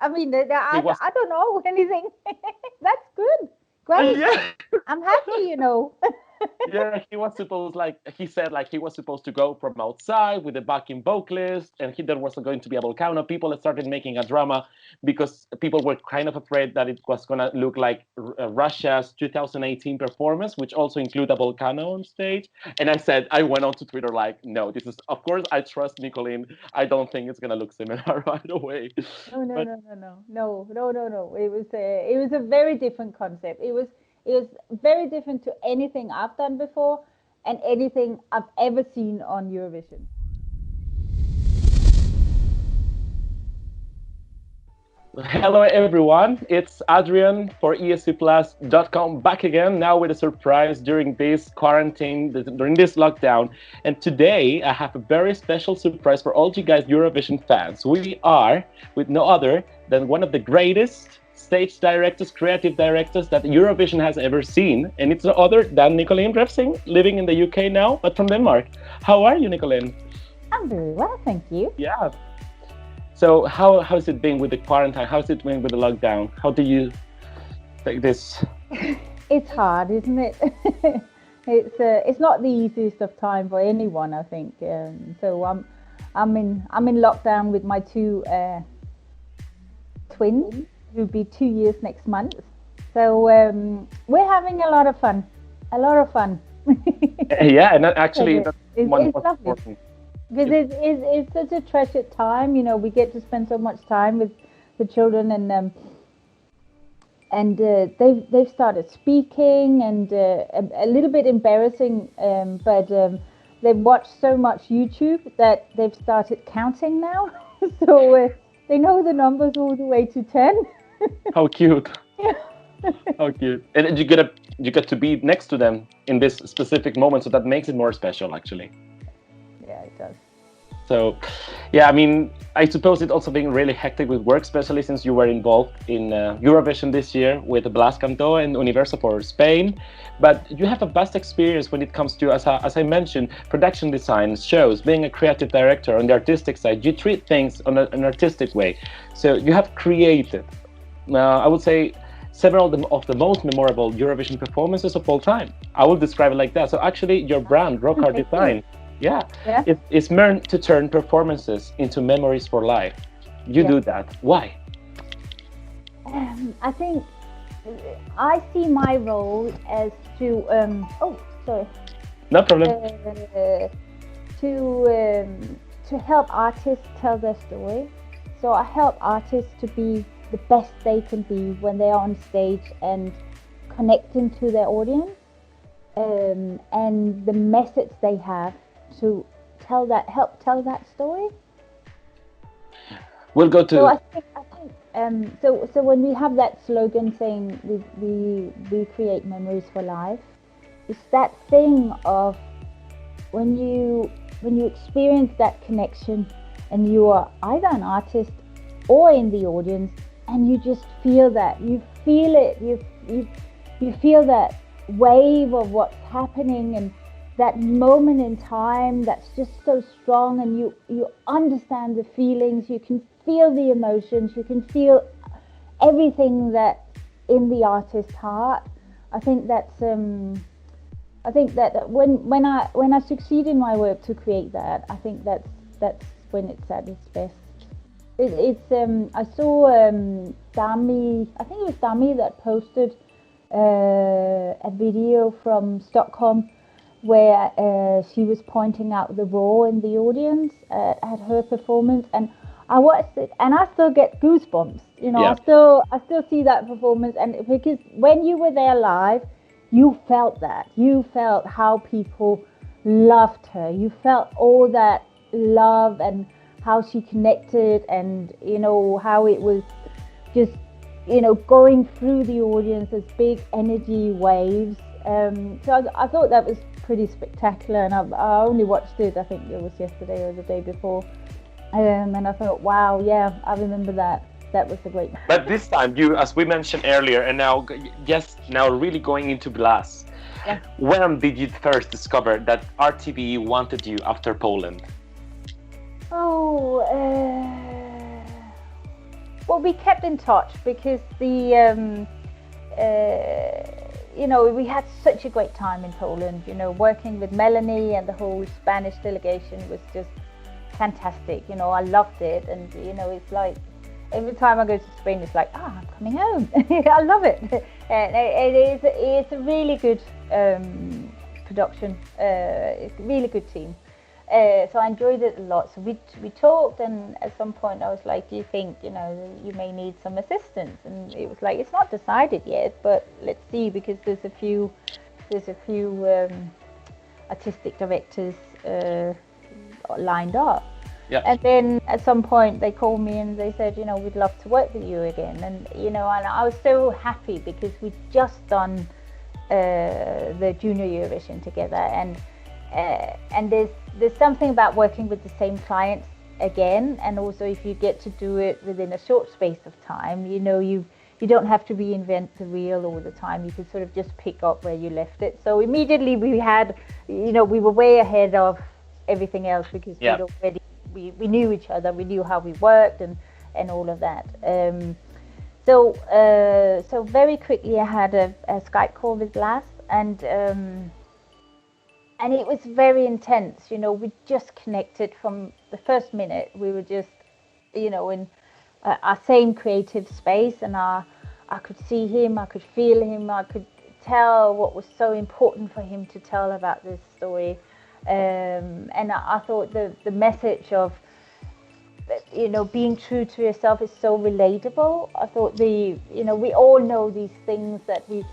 I mean, I don't know anything. That's good. Great. Yeah. I'm happy, Yeah, he said he was supposed to go from outside with a backing vocalist, and there was going to be a volcano. People started making a drama because people were kind of afraid that it was going to look like Russia's 2018 performance, which also included a volcano on stage. And I went on to Twitter no, this is, of course, I trust Nicoline. I don't think it's going to look similar right away. No. But No. It was a very different concept. It was very different to anything I've done before and anything I've ever seen on Eurovision. hello everyone, it's Adrian for ESCplus.com back again, now with a surprise during this quarantine, during this lockdown. And today I have a very special surprise for all you guys Eurovision fans. We are with no other than one of the greatest stage directors, creative directors that Eurovision has ever seen. And it's no other than Nicoline Refsing, living in the UK now, but from Denmark. How are you, Nicoline? I'm very well, thank you. Yeah. So how's it been with the quarantine? How's it been with the lockdown? How do you take this? It's hard, isn't it? It's not the easiest of time for anyone, I think. So I'm in lockdown with my two twins, who'll be 2 years next month. So we're having a lot of fun. Yeah, and actually that's it's what's lovely. important. Because it's such a treasured time, we get to spend so much time with the children, and they've started speaking, and a little bit embarrassing, but they've watched so much YouTube that they've started counting now, so they know the numbers all the way to 10. How cute! Yeah. How cute! And you get to be next to them in this specific moment, so that makes it more special, actually. Yeah, it does. So, yeah, I mean, I suppose it's also been really hectic with work, especially since you were involved in Eurovision this year with Blas Cantó and Universo for Spain. But you have a vast experience when it comes to, as I mentioned, production design, shows, being a creative director on the artistic side. You treat things on an artistic way. So you have created, I would say, several of the most memorable Eurovision performances of all time. I will describe it like that. So actually, your brand, Rockart Design, it's meant to turn performances into memories for life. You do that. Why? I think I see my role as to No problem. To help artists tell their story. So I help artists to be the best they can be when they are on stage and connecting to their audience, and the message they have to help tell that story. We'll go to. So I think so when we have that slogan saying we create memories for life, it's that thing of when you experience that connection and you are either an artist or in the audience, and you just feel that, you feel it, you feel that wave of what's happening, and that moment in time that's just so strong, and you understand the feelings, you can feel the emotions, you can feel everything that in the artist's heart. I think that's when I succeed in my work to create that, I think that's when it's at its best. I saw Dami, I think it was Dami that posted a video from Stockholm where she was pointing out the raw in the audience at her performance, and I watched it and I still get goosebumps. I still see that performance, and because when you were there live, you felt that. You felt how people loved her. You felt all that love and how she connected, and how it was just going through the audience as big energy waves. So I thought that was pretty spectacular, and I only watched it, I think it was yesterday or the day before, and I thought, wow, yeah, I remember that. That was a great. But this time, you, as we mentioned earlier, and now really going into Blas. Yeah. When did you first discover that RTVE wanted you after Poland? Well, we kept in touch because we had such a great time in Poland. Working with Melanie and the whole Spanish delegation was just fantastic. I loved it, and it's like every time I go to Spain, it's like, I'm coming home. I love it, and it's a really good production. It's a really good team. So I enjoyed it a lot. So we talked, and at some point I was like, do you think you may need some assistance? And it was like, it's not decided yet, but let's see, because there's a few artistic directors lined up. Yeah. And then at some point they called me and they said, we'd love to work with you again. And and I was so happy because we'd just done the Junior Eurovision together, and there's something about working with the same clients again, and also if you get to do it within a short space of time, you don't have to reinvent the wheel all the time. You can sort of just pick up where you left it. So immediately we had, we were way ahead of everything else because we knew each other, we knew how we worked and all of that. So very quickly I had a Skype call with Blas, and it was very intense. We just connected from the first minute. We were just, in our same creative space, and I could see him, I could feel him, I could tell what was so important for him to tell about this story. And I thought the message of, being true to yourself is so relatable. I thought we all know these things that we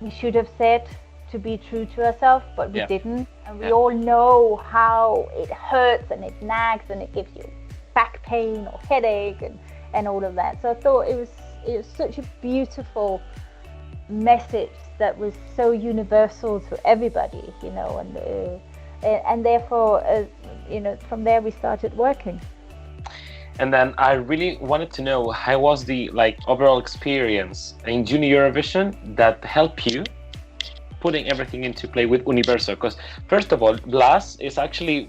should have said to be true to ourselves, but we didn't. And we all know how it hurts and it nags and it gives you back pain or headache and all of that. So I thought it was such a beautiful message that was so universal to everybody, and therefore, from there we started working. And then I really wanted to know, how was the overall experience in Junior Eurovision that helped you putting everything into play with Universo? Because first of all, Blas is actually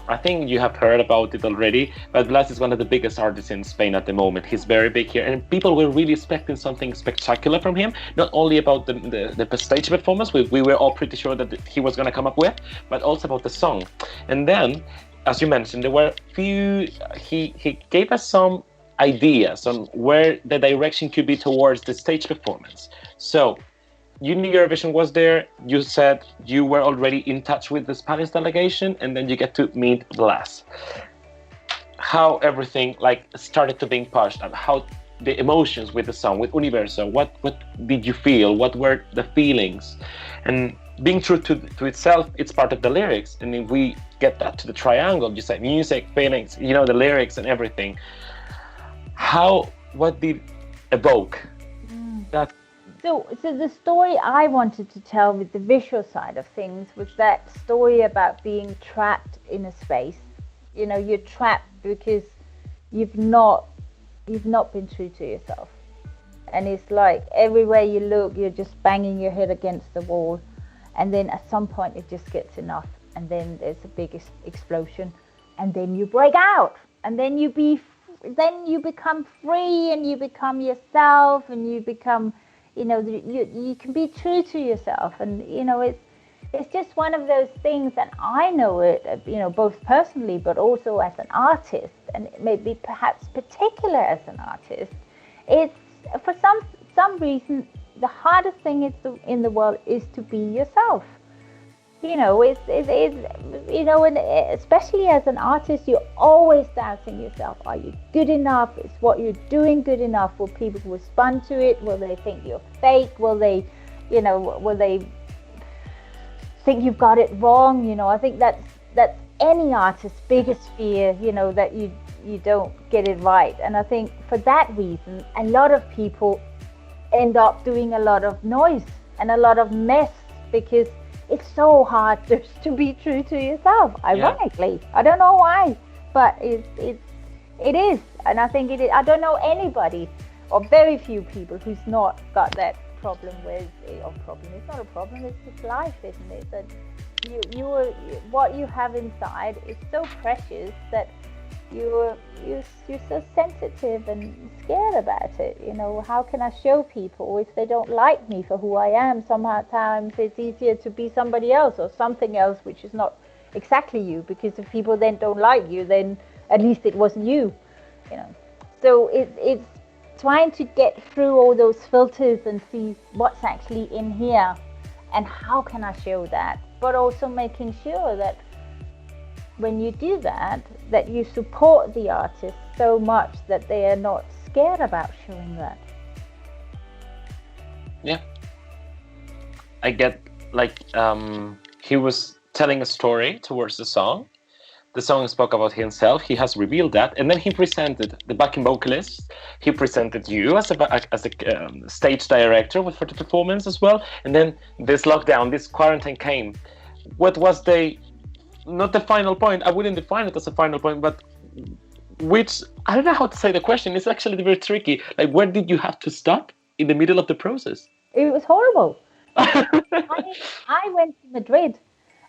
I think you have heard about it already, but Blas is one of the biggest artists in Spain at the moment. He's very big here, and people were really expecting something spectacular from him, not only about the stage performance, we were all pretty sure that he was going to come up with, but also about the song. And then, as you mentioned, there were he gave us some ideas on where the direction could be towards the stage performance. So Junior Eurovision was there. You said you were already in touch with the Spanish delegation, and then you get to meet Blas. How everything started to being pushed, and how the emotions with the song, with Universo. What did you feel? What were the feelings? And being true to itself, it's part of the lyrics. And if we get that to the triangle, you say music, feelings, the lyrics and everything. What did evoke that? So the story I wanted to tell with the visual side of things was that story about being trapped in a space. You're trapped because you've not been true to yourself. And it's like everywhere you look, you're just banging your head against the wall. And then at some point it just gets enough. And then there's a big explosion. And then you break out. And then you become free, and you become yourself, and you become... you can be true to yourself, and it's just one of those things that I know it, both personally but also as an artist, and maybe perhaps particular as an artist. It's for some reason the hardest thing in the world is to be yourself. And especially as an artist, you're always doubting yourself. Are you good enough? Is what you're doing good enough? Will people respond to it? Will they think you're fake? Will they think you've got it wrong? I think that's any artist's biggest fear, that you don't get it right. And I think for that reason, a lot of people end up doing a lot of noise and a lot of mess, because it's so hard just to be true to yourself, ironically. I don't know why, but it is. And I think it is. I don't know anybody, or very few people, who's not got that problem with, it's not a problem, it's just life, isn't it? That what you have inside is so precious that you're so sensitive and scared about it. You know, how can I show people if they don't like me for who I am? Sometimes it's easier to be somebody else or something else which is not exactly you, because if people then don't like you, then at least it wasn't you. You know, so it's trying to get through all those filters and see what's actually in here and how can I show that, but also making sure that when you do that, that you support the artist so much that they are not scared about showing that. Yeah, I get, like, he was telling a story towards the song. The song spoke about himself. He has revealed that, and then he presented the backing vocalist. He presented you as a stage director for the performance as well. And then this lockdown, this quarantine came. What was not the final point? I wouldn't define it as a final point, but which, I don't know how to say the question. It's actually very tricky. Like, where did you have to stop in the middle of the process? It was horrible. I went to Madrid.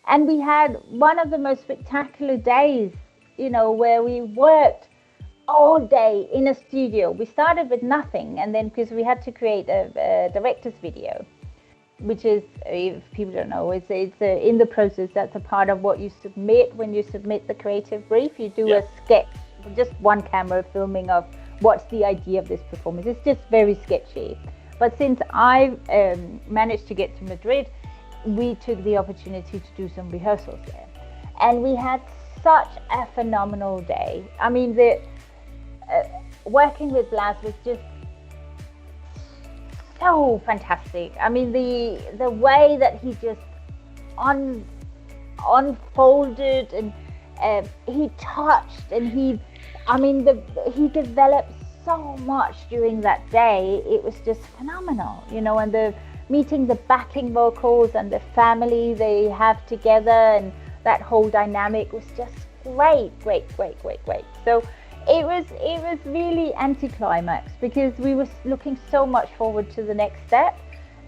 And we had one of the most spectacular days, you know, where we worked all day in a studio. We started with nothing, and then because we had to create a director's video, which is, if people don't know, it's in the process. That's a part of what you submit when you submit the creative brief. You do a sketch, just one camera filming of what's the idea of this performance. It's just very sketchy. But since I managed to get to Madrid, we took the opportunity to do some rehearsals there, and we had such a phenomenal day. I mean, working with Blas was just so fantastic. I mean, the way that he just unfolded and he touched, and he developed so much during that day. It was just phenomenal, you know, and meeting the backing vocals and the family they have together, and that whole dynamic was just great. So it was really anticlimax, because we were looking so much forward to the next step,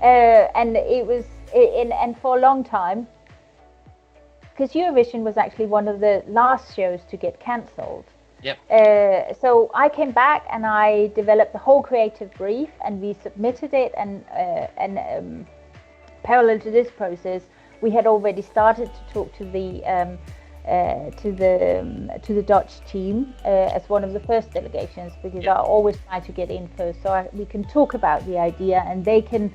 and and for a long time, because Eurovision was actually one of the last shows to get cancelled. Yep. So I came back and I developed the whole creative brief, and we submitted it. And parallel to this process, we had already started to talk to the Dutch team as one of the first delegations, because I always try to get in first, so we can talk about the idea and they can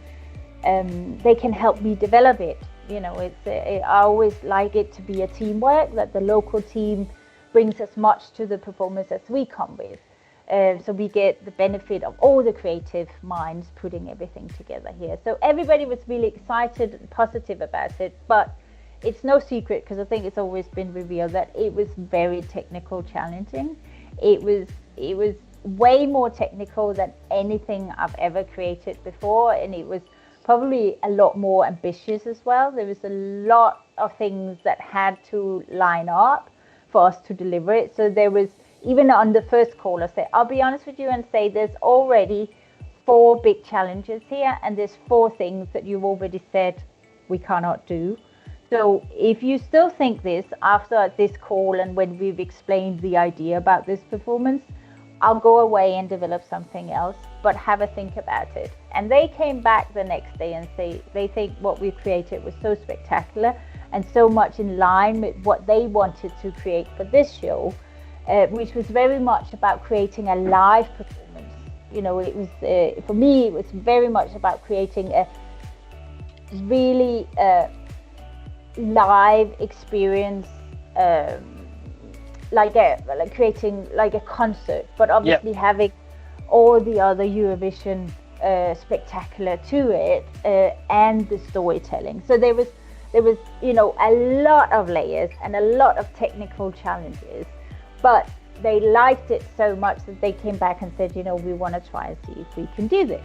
help me develop it. You know, I always like it to be a teamwork, that the local team brings as much to the performance as we come with, so we get the benefit of all the creative minds putting everything together here. So everybody was really excited and positive about it, but it's no secret, because I think it's always been revealed, that it was very technical challenging. It was way more technical than anything I've ever created before, and it was probably a lot more ambitious as well. There was a lot of things that had to line up for us to deliver it. So there was, even on the first call, I said, I'll be honest with you and say there's already 4 big challenges here, and there's 4 things that you've already said we cannot do. So if you still think this after this call and when we've explained the idea about this performance, I'll go away and develop something else, but have a think about it. And they came back the next day and say they think what we created was so spectacular and so much in line with what they wanted to create for this show, which was very much about creating a live performance. You know, it was, for me, it was very much about creating a really live experience, creating like a concert, but obviously having all the other Eurovision spectacular to it, and the storytelling. So there was, you know, a lot of layers and a lot of technical challenges, but they liked it so much that they came back and said, you know, we want to try and see if we can do this.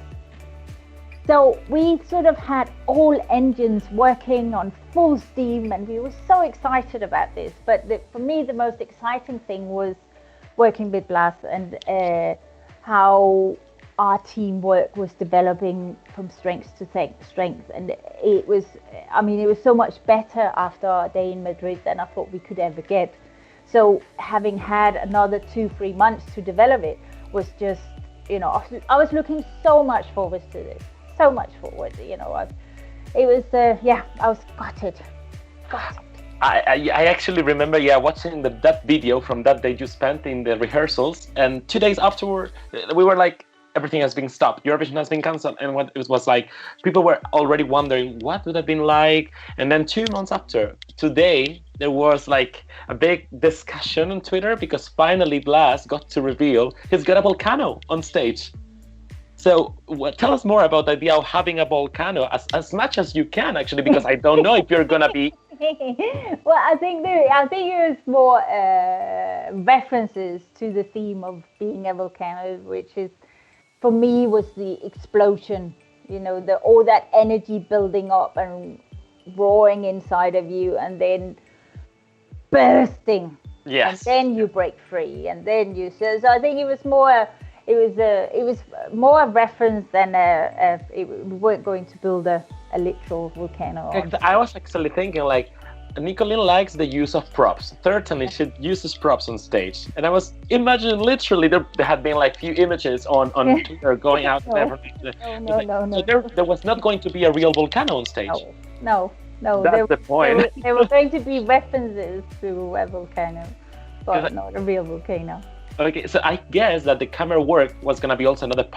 So we sort of had all engines working on full steam, and we were so excited about this. But for me, the most exciting thing was working with Blas and how our teamwork was developing from strength to strength. And it was so much better after our day in Madrid than I thought we could ever get. So having had another 2-3 months to develop it was just, you know, I was looking so much forward to this, so much forward, you know. I was gutted. I actually remember, watching that video from that day you spent in the rehearsals, and 2 days afterward, we were like, everything has been stopped. Eurovision has been cancelled, and what it was like, people were already wondering what would have been like. And then 2 months after, today, there was like a big discussion on Twitter because finally Blas got to reveal he's got a volcano on stage. So tell us more about the idea of having a volcano as much as you can, actually, because I don't know if you're gonna be. Well, I think it was more references to the theme of being a volcano, which is, for me, was the explosion, you know, all that energy building up and roaring inside of you, and then bursting. Yes. And then you break free, and then you. So I think it was more. It was more a reference than we weren't going to build a literal volcano. I was actually thinking, like, Nicoline likes the use of props. Certainly, she uses props on stage. And I was imagining, literally, there had been like few images on Twitter going out. No. So there was not going to be a real volcano on stage. No. That's the point. There were going to be references to a volcano, but not a real volcano. Okay, so I guess that the camera work was going to be also another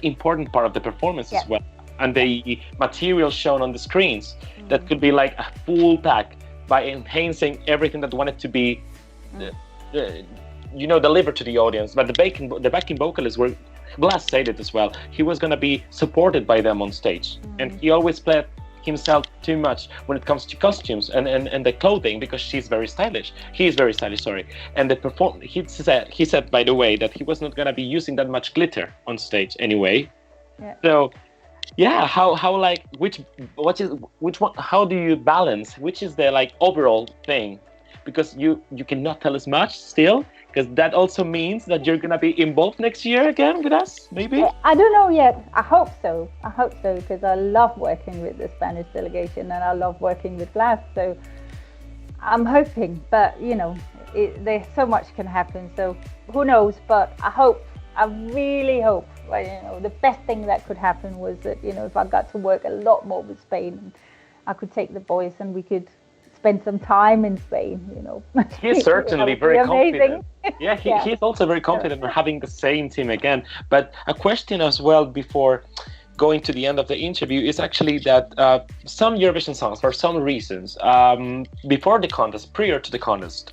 important part of the performance as well. And the material shown on the screens, that could be like a full pack by enhancing everything that wanted to be, delivered to the audience. But the backing vocalists were, Blas said it as well, he was going to be supported by them on stage. And he always played himself too much when it comes to costumes and the clothing, because he is very stylish, sorry. And he said, by the way, that he was not going to be using that much glitter on stage anyway. So how do you balance which is the like overall thing, because you cannot tell us much still, because that also means that you're gonna be involved next year again with us, maybe? I don't know yet. I hope so, because I love working with the Spanish delegation and I love working with Blas. So I'm hoping, but you know, there's so much can happen. So who knows? But I really hope. Well, you know, the best thing that could happen was that, you know, if I got to work a lot more with Spain, and I could take the boys and we could spend some time in Spain, you know. He's certainly very confident. He's also very confident in having the same team again. But a question as well before going to the end of the interview is actually that some Eurovision songs, for some reasons, before the contest, prior to the contest,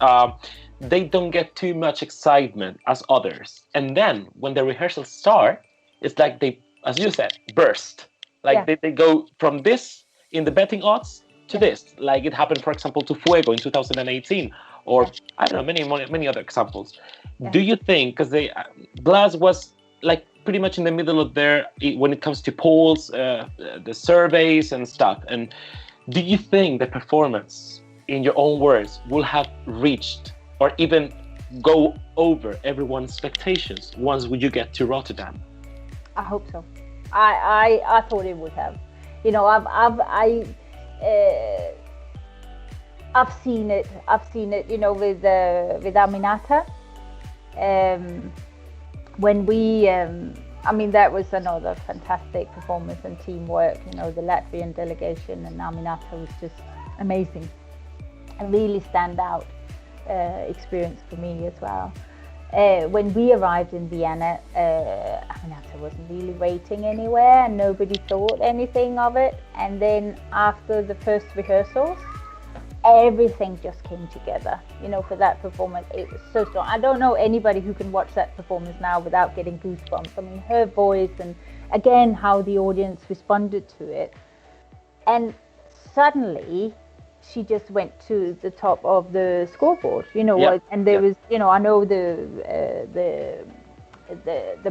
they don't get too much excitement as others. And then when the rehearsals start, it's like they, as you said, burst. Like they go from this in the betting odds to this, like it happened, for example, to Fuego in 2018, or I don't know, many other examples. Do you think, because Blas was like pretty much in the middle of when it comes to polls, the surveys and stuff, and do you think the performance, in your own words, will have reached or even go over everyone's expectations once you get to Rotterdam? I hope so. I thought it would have. You know, I've seen it. You know, with Aminata. When we, that was another fantastic performance and teamwork. You know, the Latvian delegation and Aminata was just amazing. A really standout experience for me as well. When we arrived in Vienna, Aminata wasn't really rating anywhere and nobody thought anything of it. And then after the first rehearsals, everything just came together, you know, for that performance. It was so strong. I don't know anybody who can watch that performance now without getting goosebumps. I mean, her voice and again, how the audience responded to it. And suddenly, she just went to the top of the scoreboard, you know, and there was, you know, I know the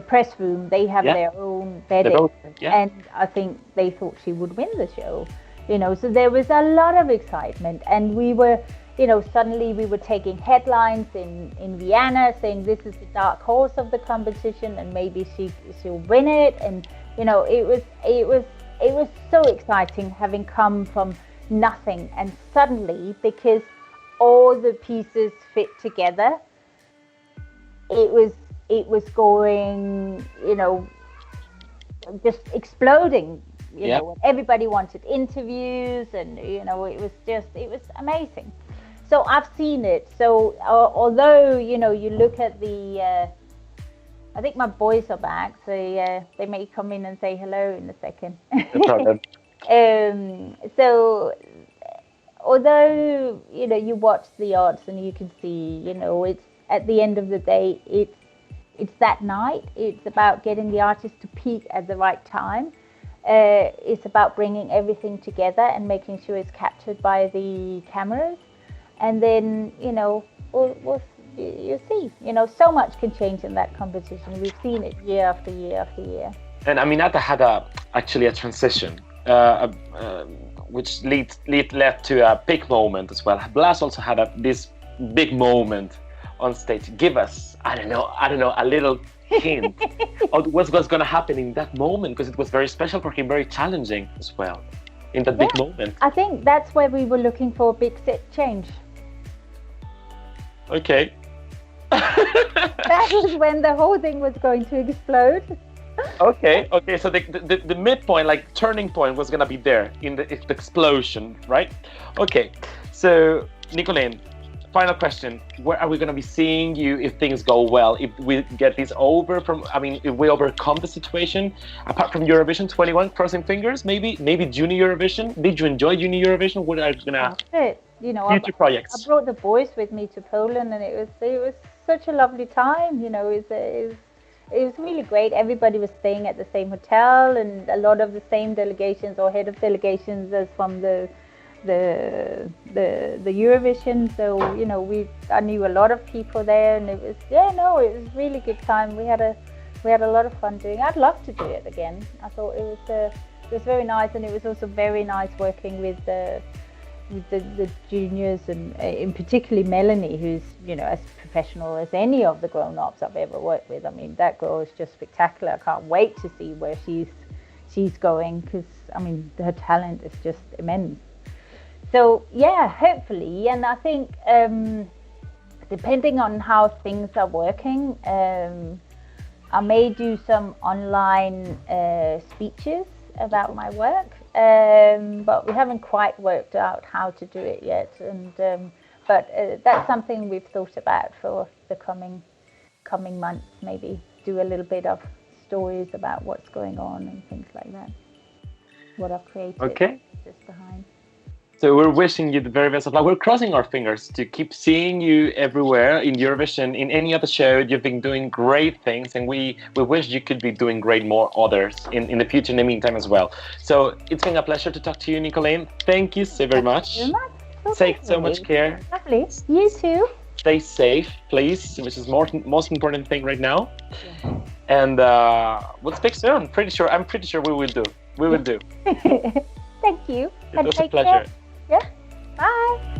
press room, they have their own betting, and I think they thought she would win the show, you know, so there was a lot of excitement, and we were, you know, suddenly we were taking headlines in Vienna saying this is the dark horse of the competition and maybe she'll win it, and you know, it was so exciting having come from nothing, and suddenly, because all the pieces fit together, it was going, just exploding. Everybody wanted interviews, and it was amazing. So I've seen it. So although you look at the I think my boys are back, so they may come in and say hello in a second. No problem. So although you watch the odds and you can see, it's at the end of the day, it's that night. It's about getting the artist to peak at the right time. It's about bringing everything together and making sure it's captured by the cameras. And then, you see, so much can change in that competition. We've seen it year after year after year. And Aminata had actually a transition, which led to a big moment as well. Blas also had this big moment on stage. Give us, I don't know, a little hint of what's going to happen in that moment, because it was very special for him, very challenging as well in that big moment. I think that's where we were looking for a big set change. Okay. That was when the whole thing was going to explode. Okay. So the midpoint, like turning point, was gonna be there in the explosion, right? Okay. So Nicoline, final question: where are we gonna be seeing you if things go well? If we get this over if we overcome the situation, apart from Eurovision 21, crossing fingers, maybe Junior Eurovision. Did you enjoy Junior Eurovision? What are you gonna? Future projects. I brought the boys with me to Poland, and it was such a lovely time. It was really great. Everybody was staying at the same hotel, and a lot of the same delegations or head of delegations as from the Eurovision. So I knew a lot of people there, and it was a really good time. We had a lot of fun doing it. I'd love to do it again. I thought it was very nice, and it was also very nice working with the juniors, and in particularly Melanie, who's as professional as any of the grown-ups I've ever worked with. I mean, that girl is just spectacular. I can't wait to see where she's going, because her talent is just immense. So yeah, hopefully, and I think depending on how things are working, I may do some online speeches about my work. But we haven't quite worked out how to do it yet, but that's something we've thought about for the coming months. Maybe do a little bit of stories about what's going on and things like that. What I've created. Okay. Just behind. So we're wishing you the very best of luck. We're crossing our fingers to keep seeing you everywhere in Eurovision, in any other show. You've been doing great things, and we wish you could be doing great more others in the future, in the meantime as well. So it's been a pleasure to talk to you, Nicoline. Thank you so very much. Thank you very much. Take so much care. Lovely. You too. Stay safe, please, which is most important thing right now. Yeah. And we'll speak soon. I'm pretty sure we will do. We will do. Thank you. It was a pleasure. Yeah. Bye.